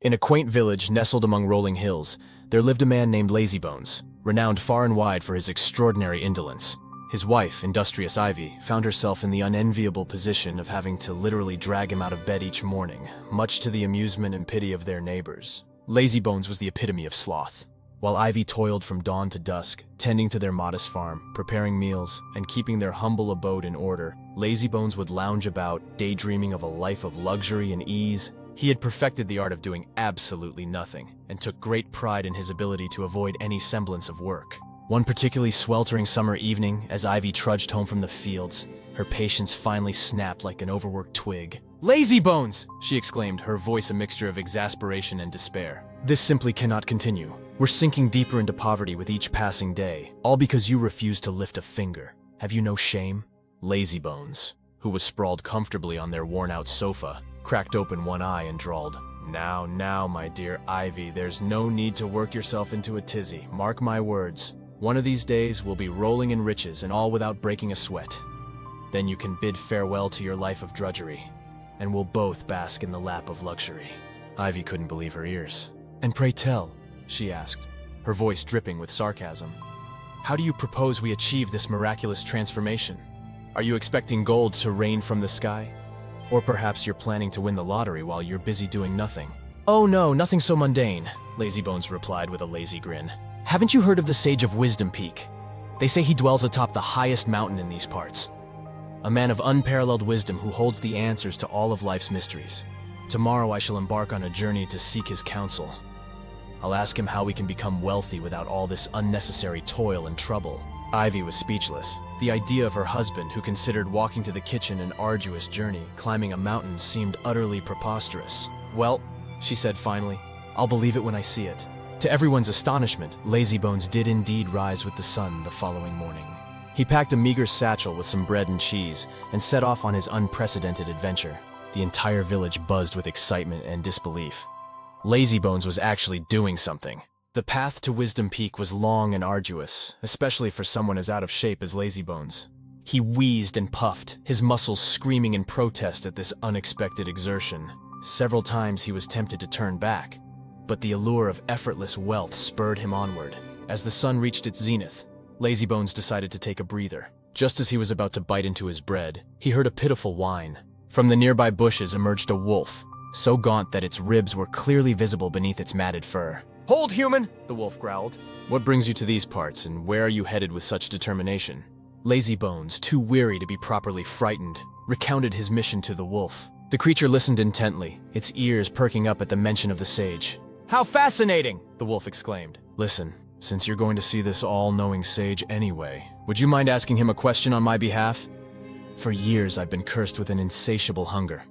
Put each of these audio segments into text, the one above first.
In a quaint village nestled among rolling hills, there lived a man named Lazybones, renowned far and wide for his extraordinary indolence. His wife, industrious Ivy, found herself in the unenviable position of having to literally drag him out of bed each morning, much to the amusement and pity of their neighbors. Lazybones was the epitome of sloth. While Ivy toiled from dawn to dusk, tending to their modest farm, preparing meals, and keeping their humble abode in order, Lazybones would lounge about, daydreaming of a life of luxury and ease. He had perfected the art of doing absolutely nothing, and took great pride in his ability to avoid any semblance of work. One particularly sweltering summer evening, as Ivy trudged home from the fields, her patience finally snapped like an overworked twig. "Lazybones!" she exclaimed, her voice a mixture of exasperation and despair. "This simply cannot continue. We're sinking deeper into poverty with each passing day, all because you refuse to lift a finger. Have you no shame?" Lazybones, who was sprawled comfortably on their worn-out sofa, cracked open one eye and drawled, Now, my dear Ivy, there's no need to work yourself into a tizzy. Mark my words. One of these days we'll be rolling in riches and all without breaking a sweat. Then you can bid farewell to your life of drudgery, and we'll both bask in the lap of luxury." Ivy couldn't believe her ears. "And pray tell," she asked, her voice dripping with sarcasm, "how do you propose we achieve this miraculous transformation? Are you expecting gold to rain from the sky? Or perhaps you're planning to win the lottery while you're busy doing nothing?" "Oh no, nothing so mundane," Lazybones replied with a lazy grin. "Haven't you heard of the Sage of Wisdom Peak? They say he dwells atop the highest mountain in these parts. A man of unparalleled wisdom who holds the answers to all of life's mysteries. Tomorrow I shall embark on a journey to seek his counsel. I'll ask him how we can become wealthy without all this unnecessary toil and trouble." Ivy was speechless. The idea of her husband, who considered walking to the kitchen an arduous journey, climbing a mountain, seemed utterly preposterous. "Well," she said finally, "I'll believe it when I see it." To everyone's astonishment, Lazybones did indeed rise with the sun the following morning. He packed a meager satchel with some bread and cheese and set off on his unprecedented adventure. The entire village buzzed with excitement and disbelief. Lazybones was actually doing something. The path to Wisdom Peak was long and arduous, especially for someone as out of shape as Lazybones. He wheezed and puffed, his muscles screaming in protest at this unexpected exertion. Several times he was tempted to turn back, but the allure of effortless wealth spurred him onward. As the sun reached its zenith, Lazybones decided to take a breather. Just as he was about to bite into his bread, he heard a pitiful whine. From the nearby bushes emerged a wolf, so gaunt that its ribs were clearly visible beneath its matted fur. "Hold, human!" the wolf growled. "What brings you to these parts, and where are you headed with such determination?" Lazybones, too weary to be properly frightened, recounted his mission to the wolf. The creature listened intently, its ears perking up at the mention of the sage. "How fascinating!" the wolf exclaimed. "Listen, since you're going to see this all-knowing sage anyway, would you mind asking him a question on my behalf? For years I've been cursed with an insatiable hunger.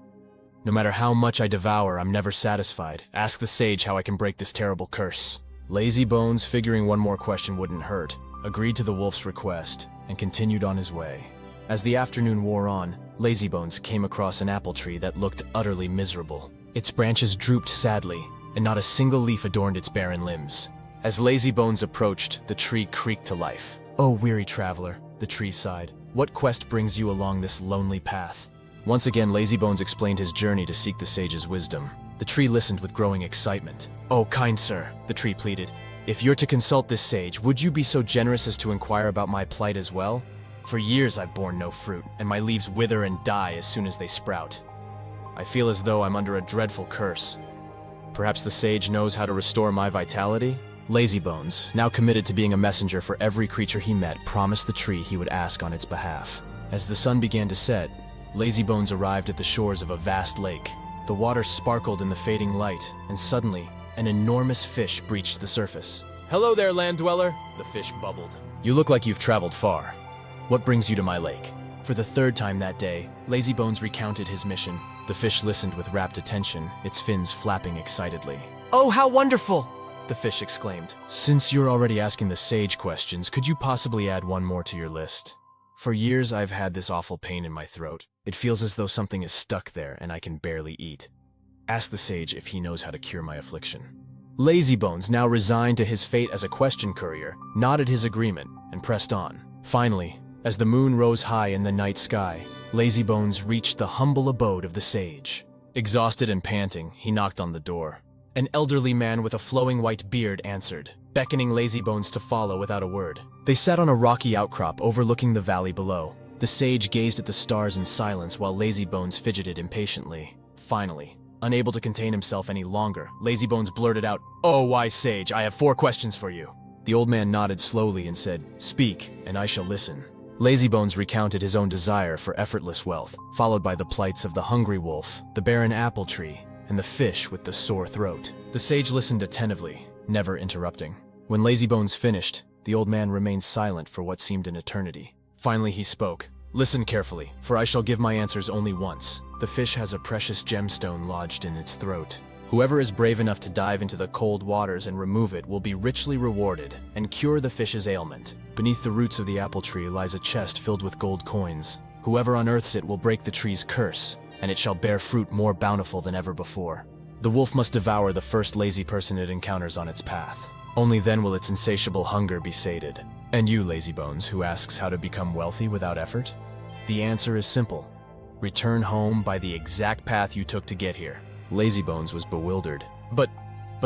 No matter how much I devour, I'm never satisfied. Ask the sage how I can break this terrible curse." Lazybones, figuring one more question wouldn't hurt, agreed to the wolf's request and continued on his way. As the afternoon wore on, Lazybones came across an apple tree that looked utterly miserable. Its branches drooped sadly, and not a single leaf adorned its barren limbs. As Lazybones approached, the tree creaked to life. "Oh, weary traveler," the tree sighed, "what quest brings you along this lonely path?" Once again, Lazybones explained his journey to seek the sage's wisdom. The tree listened with growing excitement. "Oh, kind sir," the tree pleaded, "if you're to consult this sage, would you be so generous as to inquire about my plight as well? For years I've borne no fruit, and my leaves wither and die as soon as they sprout. I feel as though I'm under a dreadful curse. Perhaps the sage knows how to restore my vitality?" Lazybones, now committed to being a messenger for every creature he met, promised the tree he would ask on its behalf. As the sun began to set, Lazybones arrived at the shores of a vast lake. The water sparkled in the fading light, and suddenly, an enormous fish breached the surface. "Hello there, land dweller," the fish bubbled. "You look like you've traveled far. What brings you to my lake?" For the third time that day, Lazybones recounted his mission. The fish listened with rapt attention, its fins flapping excitedly. "Oh, how wonderful!" the fish exclaimed. "Since you're already asking the sage questions, could you possibly add one more to your list? For years I've had this awful pain in my throat. It feels as though something is stuck there and I can barely eat. Ask the sage if he knows how to cure my affliction." Lazybones, now resigned to his fate as a question courier, nodded his agreement and pressed on. Finally, as the moon rose high in the night sky, Lazybones reached the humble abode of the sage. Exhausted and panting, he knocked on the door. An elderly man with a flowing white beard answered, beckoning Lazybones to follow without a word. They sat on a rocky outcrop overlooking the valley below. The sage gazed at the stars in silence while Lazybones fidgeted impatiently. Finally, unable to contain himself any longer, Lazybones blurted out, "Oh, wise sage, I have 4 questions for you." The old man nodded slowly and said, "Speak, and I shall listen." Lazybones recounted his own desire for effortless wealth, followed by the plights of the hungry wolf, the barren apple tree, and the fish with the sore throat. The sage listened attentively, never interrupting. When Lazybones finished, the old man remained silent for what seemed an eternity. Finally he spoke. "Listen carefully, for I shall give my answers only once. The fish has a precious gemstone lodged in its throat. Whoever is brave enough to dive into the cold waters and remove it will be richly rewarded and cure the fish's ailment. Beneath the roots of the apple tree lies a chest filled with gold coins. Whoever unearths it will break the tree's curse, and it shall bear fruit more bountiful than ever before. The wolf must devour the first lazy person it encounters on its path. Only then will its insatiable hunger be sated. And you, Lazybones, who asks how to become wealthy without effort? The answer is simple. Return home by the exact path you took to get here." Lazybones was bewildered. But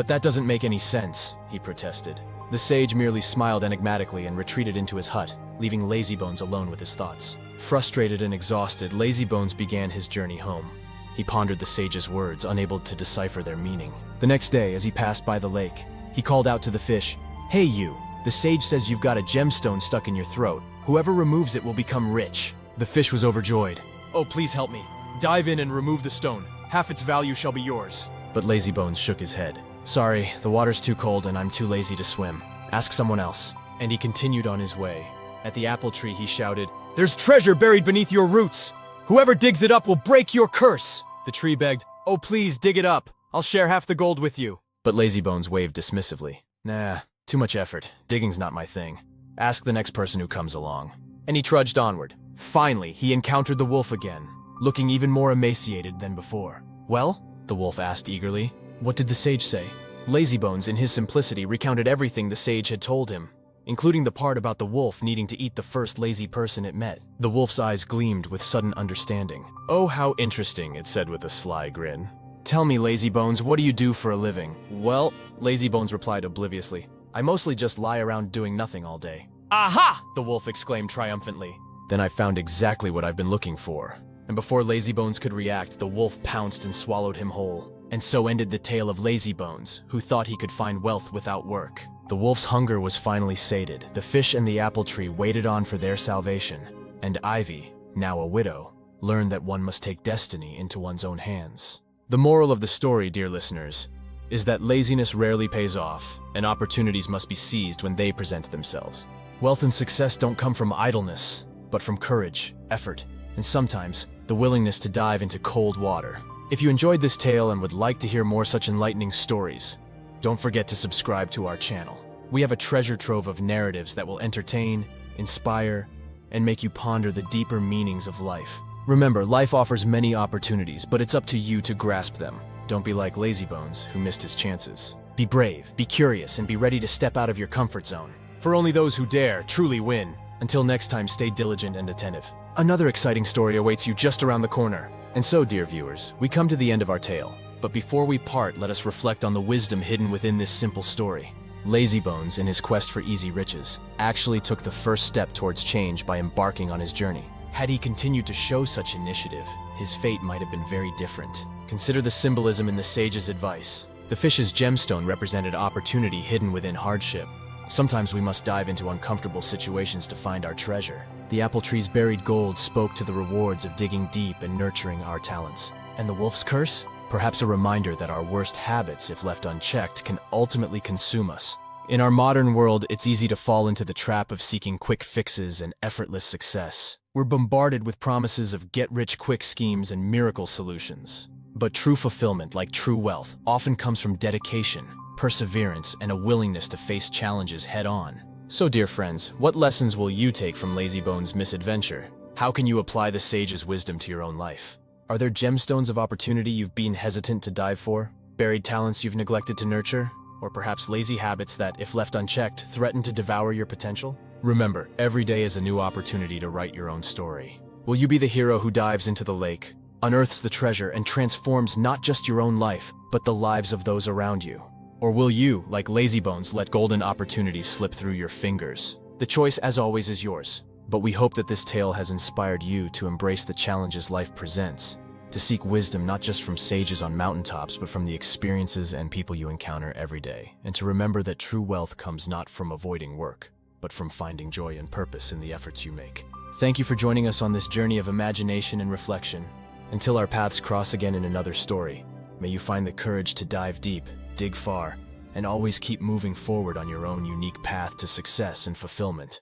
that doesn't make any sense," he protested. The sage merely smiled enigmatically and retreated into his hut, leaving Lazybones alone with his thoughts. Frustrated and exhausted, Lazybones began his journey home. He pondered the sage's words, unable to decipher their meaning. The next day, as he passed by the lake, he called out to the fish, "Hey you, the sage says you've got a gemstone stuck in your throat. Whoever removes it will become rich." The fish was overjoyed. "Oh, please help me. Dive in and remove the stone. Half its value shall be yours." But Lazybones shook his head. "Sorry, the water's too cold and I'm too lazy to swim. Ask someone else." And he continued on his way. At the apple tree he shouted, "There's treasure buried beneath your roots. Whoever digs it up will break your curse." The tree begged, "Oh please, dig it up. I'll share half the gold with you." But Lazybones waved dismissively. "Nah, too much effort. Digging's not my thing. Ask the next person who comes along." And he trudged onward. Finally, he encountered the wolf again, looking even more emaciated than before. "Well?" the wolf asked eagerly. What did the sage say? Lazybones, in his simplicity, recounted everything the sage had told him, including the part about the wolf needing to eat the first lazy person it met. The wolf's eyes gleamed with sudden understanding. "Oh, how interesting," it said with a sly grin. "Tell me, Lazybones, what do you do for a living?" "Well," Lazybones replied obliviously, "I mostly just lie around doing nothing all day." "Aha!" the wolf exclaimed triumphantly. "Then I found exactly what I've been looking for." And before Lazybones could react, the wolf pounced and swallowed him whole. And so ended the tale of Lazybones, who thought he could find wealth without work. The wolf's hunger was finally sated. The fish and the apple tree waited on for their salvation. And Ivy, now a widow, learned that one must take destiny into one's own hands. The moral of the story, dear listeners, is that laziness rarely pays off, and opportunities must be seized when they present themselves. Wealth and success don't come from idleness, but from courage, effort, and sometimes the willingness to dive into cold water. If you enjoyed this tale and would like to hear more such enlightening stories, don't forget to subscribe to our channel. We have a treasure trove of narratives that will entertain, inspire, and make you ponder the deeper meanings of life. Remember, life offers many opportunities, but it's up to you to grasp them. Don't be like Lazybones, who missed his chances. Be brave, be curious, and be ready to step out of your comfort zone. For only those who dare truly win. Until next time, stay diligent and attentive. Another exciting story awaits you just around the corner. And so, dear viewers, we come to the end of our tale. But before we part, let us reflect on the wisdom hidden within this simple story. Lazybones, in his quest for easy riches, actually took the first step towards change by embarking on his journey. Had he continued to show such initiative, his fate might have been very different. Consider the symbolism in the sage's advice. The fish's gemstone represented opportunity hidden within hardship. Sometimes we must dive into uncomfortable situations to find our treasure. The apple tree's buried gold spoke to the rewards of digging deep and nurturing our talents. And the wolf's curse? Perhaps a reminder that our worst habits, if left unchecked, can ultimately consume us. In our modern world, it's easy to fall into the trap of seeking quick fixes and effortless success. We're bombarded with promises of get-rich-quick schemes and miracle solutions. But true fulfillment, like true wealth, often comes from dedication, perseverance, and a willingness to face challenges head-on. So, dear friends, what lessons will you take from Lazybones' misadventure? How can you apply the sage's wisdom to your own life? Are there gemstones of opportunity you've been hesitant to dive for? Buried talents you've neglected to nurture? Or perhaps lazy habits that, if left unchecked, threaten to devour your potential? Remember, every day is a new opportunity to write your own story. Will you be the hero who dives into the lake? unearths the treasure and transforms not just your own life, but the lives of those around you? Or will you, like lazybones, let golden opportunities slip through your fingers? The choice, as always, is yours. But we hope that this tale has inspired you to embrace the challenges life presents, to seek wisdom not just from sages on mountaintops, but from the experiences and people you encounter every day, and to remember that true wealth comes not from avoiding work, but from finding joy and purpose in the efforts you make. Thank you for joining us on this journey of imagination and reflection. Until our paths cross again in another story, may you find the courage to dive deep, dig far, and always keep moving forward on your own unique path to success and fulfillment.